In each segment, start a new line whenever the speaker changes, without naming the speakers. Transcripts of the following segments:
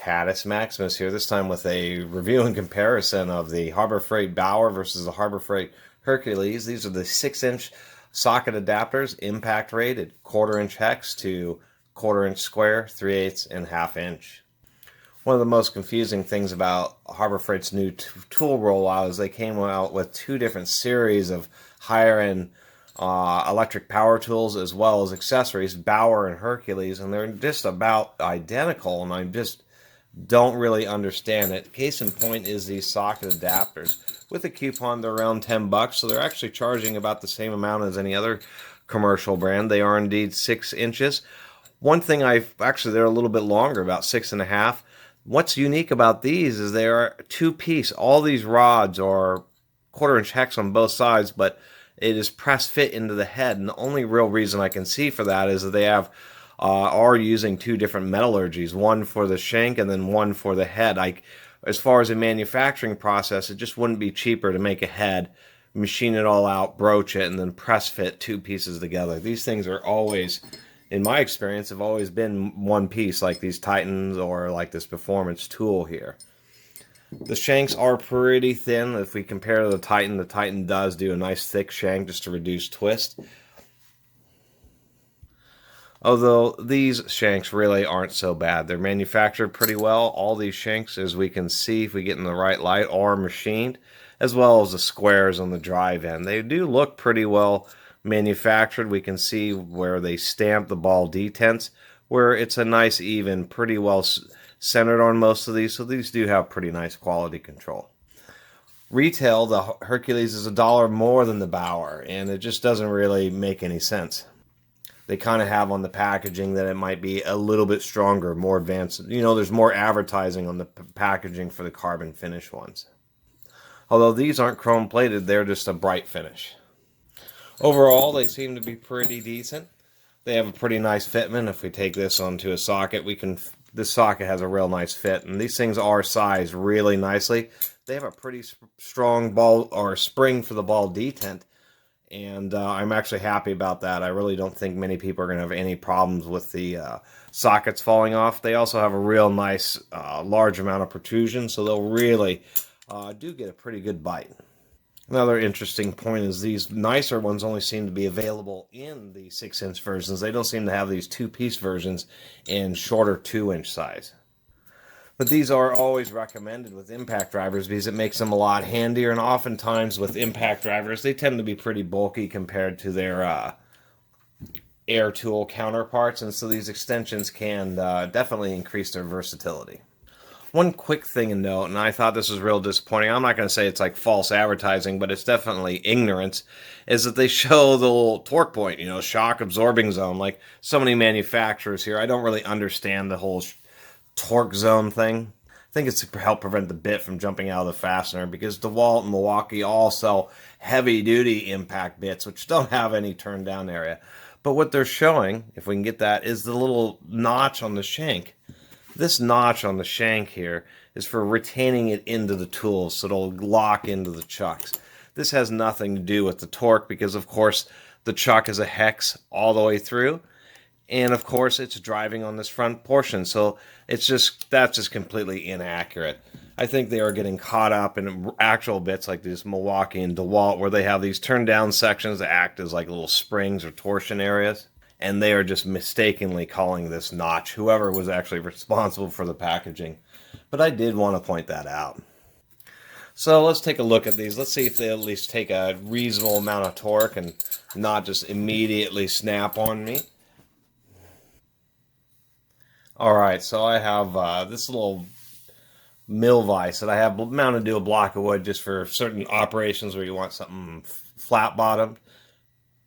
Caddis Maximus here, this time with a review and comparison of the Harbor Freight Bauer versus the Harbor Freight Hercules. These are the 6-inch socket adapters, impact rated, 1/4-inch hex to 1/4-inch square, 3/8 and 1/2 inch. One of the most confusing things about Harbor Freight's new tool rollout is they came out with 2 different series of higher-end electric power tools as well as accessories, Bauer and Hercules, and they're just about identical, and I just don't really understand it. Case in point is these socket adapters. With a coupon, they're around $10, so they're actually charging about the same amount as any other commercial brand. They are indeed 6 inches. One thing they're a little bit longer, about 6.5. What's unique about these is they are 2-piece. All these rods are 1/4-inch hex on both sides, but it is press fit into the head, and the only real reason I can see for that is that they are using 2 different metallurgies, one for the shank and then one for the head. As far as a manufacturing process, it just wouldn't be cheaper to make a head, machine it all out, broach it, and then press fit 2 pieces together. These things are always, in my experience, have always been one piece, like these Titans or like this performance tool here. The shanks are pretty thin. If we compare to the Titan does do a nice thick shank just to reduce twist. Although these shanks really aren't so bad. They're manufactured pretty well. All these shanks, as we can see if we get in the right light, are machined, as well as the squares on the drive end. They do look pretty well manufactured. We can see where they stamp the ball detents, where it's a nice even, pretty well centered on most of these, so these do have pretty nice quality control. Retail, the Hercules is $1 more than the Bauer, and it just doesn't really make any sense. They kind of have on the packaging that it might be a little bit stronger, more advanced. You know, there's more advertising on the packaging for the carbon finish ones. Although these aren't chrome plated, they're just a bright finish. Overall, they seem to be pretty decent. They have a pretty nice fitment. If we take this onto a socket, this socket has a real nice fit, and these things are sized really nicely. They have a pretty strong ball or spring for the ball detent, and I'm actually happy about that. I really don't think many people are going to have any problems with the sockets falling off. They also have a real nice large amount of protrusion, so they'll really do get a pretty good bite. Another interesting point is these nicer ones only seem to be available in the 6-inch versions. They don't seem to have these 2-piece versions in shorter 2-inch size. But these are always recommended with impact drivers because it makes them a lot handier, and oftentimes with impact drivers, they tend to be pretty bulky compared to their air tool counterparts, and so these extensions can definitely increase their versatility. One quick thing to note, and I thought this was real disappointing, I'm not going to say it's like false advertising, but it's definitely ignorance, is that they show the little torque point, you know, shock absorbing zone, like so many manufacturers here. I don't really understand the whole torque zone thing. I think it's to help prevent the bit from jumping out of the fastener, because DeWalt and Milwaukee all sell heavy-duty impact bits, which don't have any turn-down area. But what they're showing, if we can get that, is the little notch on the shank. This notch on the shank here is for retaining it into the tool so it'll lock into the chucks. This has nothing to do with the torque because, of course, the chuck is a hex all the way through. And, of course, it's driving on this front portion. So that's just completely inaccurate. I think they are getting caught up in actual bits like this Milwaukee and DeWalt where they have these turn-down sections that act as like little springs or torsion areas. And they are just mistakenly calling this notch, whoever was actually responsible for the packaging. But I did want to point that out. So let's take a look at these. Let's see if they at least take a reasonable amount of torque and not just immediately snap on me. Alright, so I have this little mill vise that I have mounted to a block of wood just for certain operations where you want something flat-bottomed.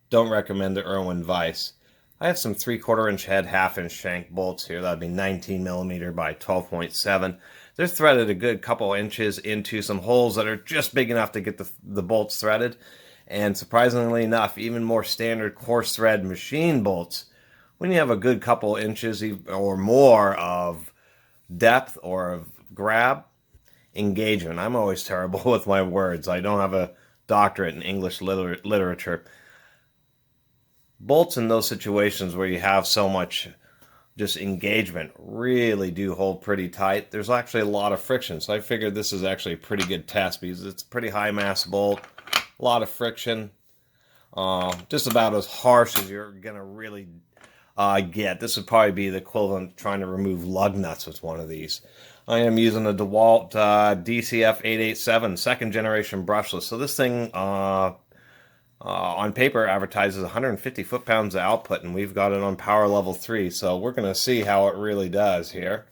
Don't recommend the Irwin vise. I have some 3/4-inch head, 1/2-inch shank bolts here. That would be 19mm by 12.7. They're threaded a good couple inches into some holes that are just big enough to get the bolts threaded. And surprisingly enough, even more standard coarse thread machine bolts, when you have a good couple inches or more of depth or of grab, engagement. I'm always terrible with my words. I don't have a doctorate in English literature. Bolts in those situations where you have so much just engagement really do hold pretty tight. There's actually a lot of friction, so I figured this is actually a pretty good test because it's a pretty high mass bolt, a lot of friction, just about as harsh as you're gonna really get. This would probably be the equivalent of trying to remove lug nuts with one of these. I am using a DeWalt DCF 887 second generation brushless. So this thing on paper advertises 150 foot-pounds of output, and we've got it on power level 3. So we're going to see how it really does here.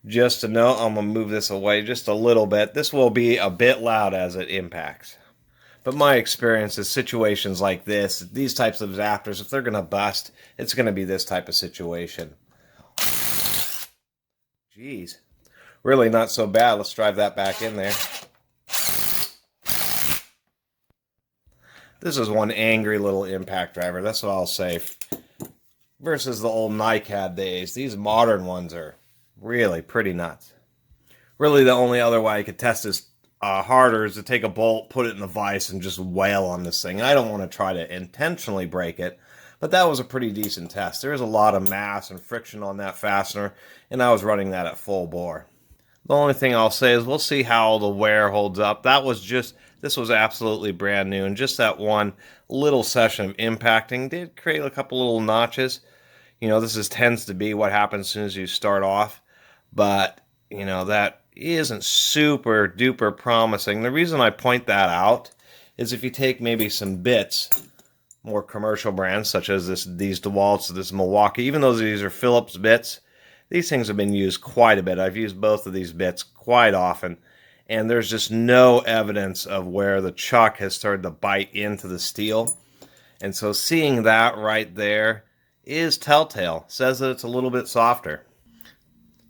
Just to note, I'm going to move this away just a little bit. This will be a bit loud as it impacts. But my experience is situations like this, these types of adapters, if they're going to bust, it's going to be this type of situation. Jeez. Really not so bad. Let's drive that back in there. This is one angry little impact driver. That's what I'll say. Versus the old NiCad days. These modern ones are really pretty nuts. Really the only other way I could test this harder is to take a bolt, put it in the vise, and just wail on this thing. I don't want to try to intentionally break it, but that was a pretty decent test. There's a lot of mass and friction on that fastener, and I was running that at full bore. The only thing I'll say is we'll see how the wear holds up. This was absolutely brand new, and just that one little session of impacting did create a couple little notches. You know, this tends to be what happens as soon as you start off, but, you know, that isn't super duper promising. The reason I point that out is if you take maybe some bits, more commercial brands such as these DeWalt's, this Milwaukee, even though these are Phillips bits, these things have been used quite a bit. I've used both of these bits quite often, and there's just no evidence of where the chuck has started to bite into the steel. And so seeing that right there is telltale. Says that it's a little bit softer.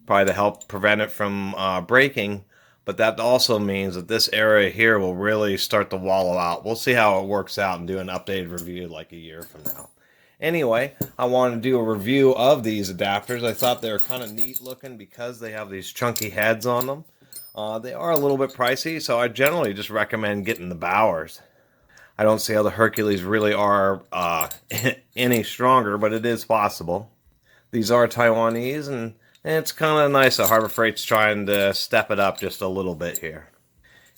Probably to help prevent it from breaking, but that also means that this area here will really start to wallow out. We'll see how it works out and do an updated review like a year from now. Anyway, I wanted to do a review of these adapters. I thought they were kind of neat looking because they have these chunky heads on them. They are a little bit pricey, so I generally just recommend getting the Bauers. I don't see how the Hercules really are any stronger, but it is possible. These are Taiwanese, and it's kind of nice that Harbor Freight's trying to step it up just a little bit here.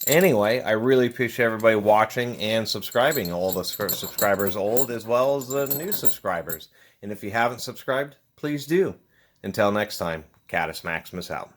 Anyway, I really appreciate everybody watching and subscribing, all the subscribers old as well as the new subscribers. And if you haven't subscribed, please do. Until next time, Catus Maximus out.